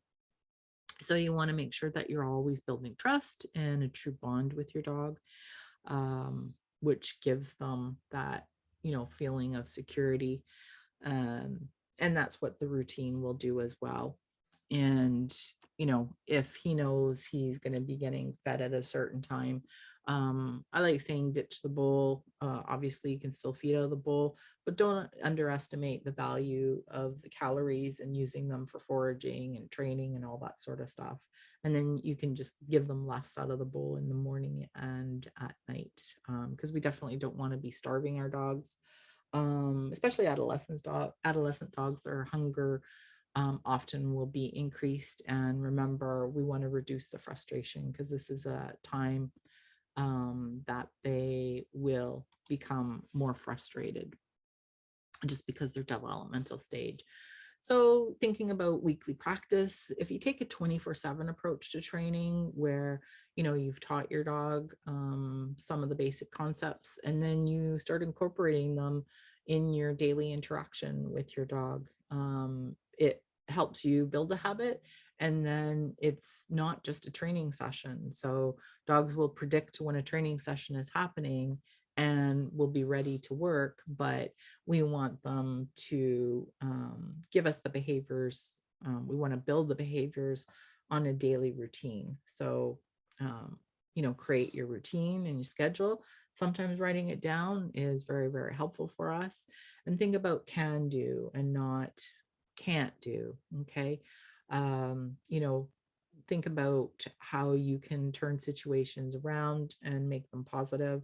So you want to make sure that you're always building trust and a true bond with your dog, which gives them that, feeling of security. And that's what the routine will do as well. And, if he knows he's going to be getting fed at a certain time, I like saying ditch the bowl. Obviously, you can still feed out of the bowl, but don't underestimate the value of the calories and using them for foraging and training and all that sort of stuff. And then you can just give them less out of the bowl in the morning and at night, because we definitely don't want to be starving our dogs, especially adolescent dogs. Their hunger often will be increased. And remember, we want to reduce the frustration because this is a time that they will become more frustrated just because they're developmental stage. So thinking about weekly practice, if you take a 24/7 approach to training where, you've taught your dog some of the basic concepts, and then you start incorporating them in your daily interaction with your dog, it helps you build a habit. And then it's not just a training session. So dogs will predict when a training session is happening and will be ready to work, but we want them to give us the behaviors. We want to build the behaviors on a daily routine. So, create your routine and your schedule. Sometimes writing it down is very, very helpful for us. And think about can do and not can't do. Okay. You know, think about how you can turn situations around and make them positive.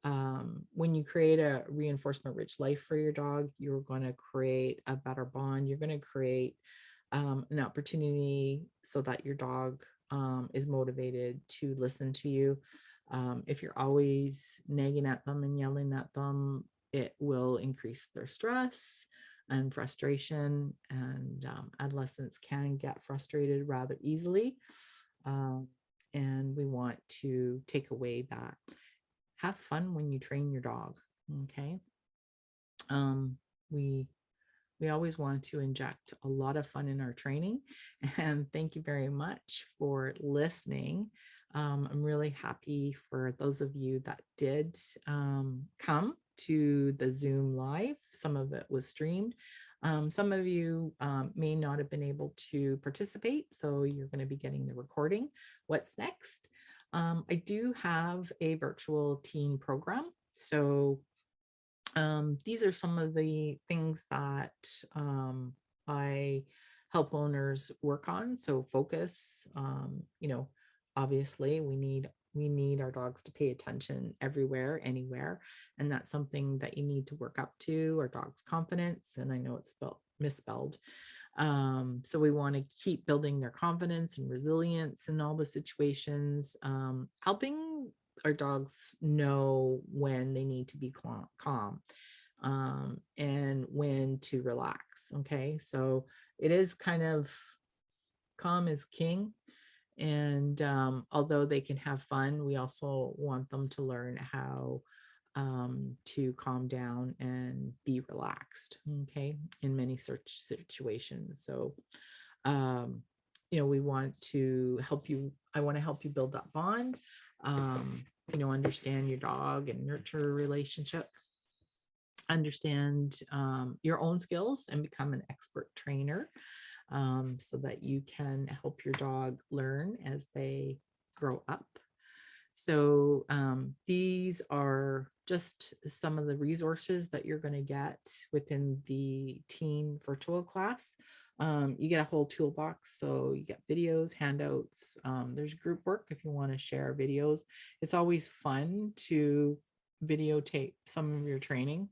When you create a reinforcement rich life for your dog, you're going to create a better bond. You're going to create an opportunity so that your dog is motivated to listen to you. If you're always nagging at them and yelling at them, it will increase their stress and frustration. And adolescents can get frustrated rather easily. And we want to take away that. Have fun when you train your dog. Okay. Um, we always want to inject a lot of fun in our training. And thank you very much for listening. I'm really happy for those of you that did come to the Zoom live. Some of it was streamed. Some of you may not have been able to participate, so you're going to be getting the recording. What's next? I do have a virtual teen program. So these are some of the things that I help owners work on. So focus, obviously we need our dogs to pay attention everywhere, anywhere. And that's something that you need to work up to, our dog's confidence. And I know it's misspelled. So we want to keep building their confidence and resilience in all the situations, helping our dogs know when they need to be calm, and when to relax. Okay. So it is kind of calm is king. And although they can have fun, we also want them to learn how to calm down and be relaxed. Okay. In many such situations. So, we want to help you. I want to help you build that bond, understand your dog and nurture a relationship, understand your own skills and become an expert trainer, so that you can help your dog learn as they grow up. So these are just some of the resources that you're going to get within the teen virtual class. You get a whole toolbox. So you get videos, handouts. There's group work if you want to share videos. It's always fun to videotape some of your training.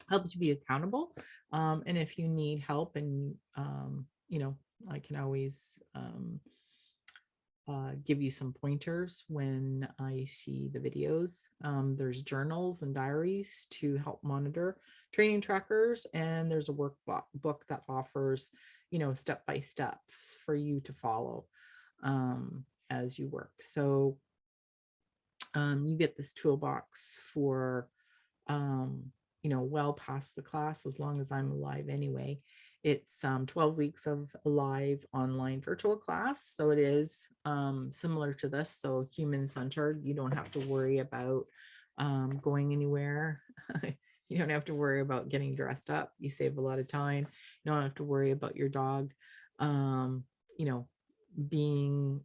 Helps you be accountable. And if you need help and, I can always give you some pointers when I see the videos. There's journals and diaries to help monitor training trackers, and there's a workbook that offers, step by step for you to follow as you work. So you get this toolbox for, well past the class, as long as I'm alive anyway. It's 12 weeks of a live online virtual class. So it is similar to this. So human centered. You don't have to worry about going anywhere. You don't have to worry about getting dressed up. You save a lot of time. You don't have to worry about your dog, being,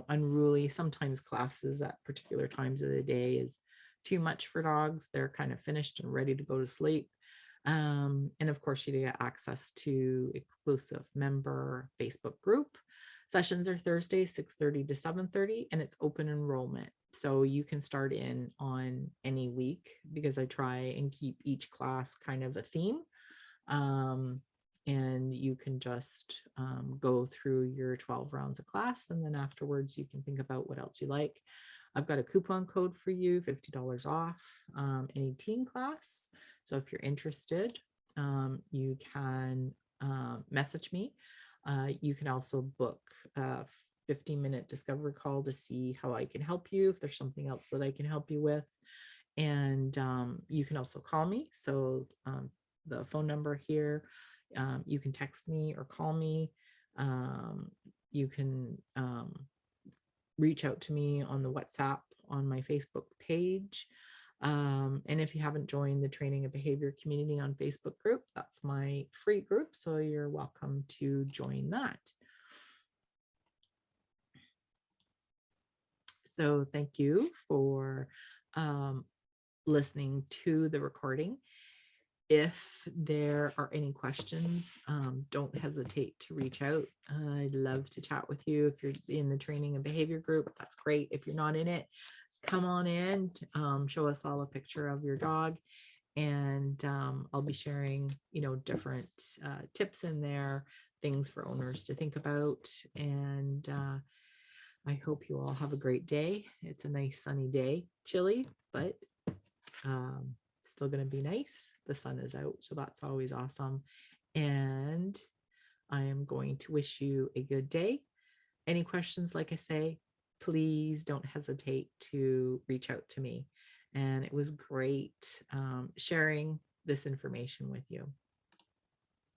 unruly. Sometimes classes at particular times of the day is too much for dogs. They're kind of finished and ready to go to sleep. And of course, you get access to exclusive member Facebook group. Sessions are Thursday, 6:30 to 7:30, and it's open enrollment. So you can start in on any week because I try and keep each class kind of a theme. and you can just go through your 12 rounds of class, and then afterwards you can think about what else you like. I've got a coupon code for you, $50 off any teen class. So if you're interested, you can message me. You can also book a 15-minute discovery call to see how I can help you, if there's something else that I can help you with. And you can also call me. So the phone number here, you can text me or call me. You can reach out to me on the WhatsApp on my Facebook page. And if you haven't joined the Training and Behavior Community on Facebook group, that's my free group. So you're welcome to join that. So thank you for listening to the recording. If there are any questions, don't hesitate to reach out. I'd love to chat with you. If you're in the Training and Behavior group, that's great. If you're not in it, come on in, show us all a picture of your dog, and I'll be sharing, different tips in there, things for owners to think about. And I hope you all have a great day. It's a nice sunny day, chilly, but still going to be nice. The sun is out, so that's always awesome. And I am going to wish you a good day. Any questions, like I say, please don't hesitate to reach out to me. And it was great sharing this information with you.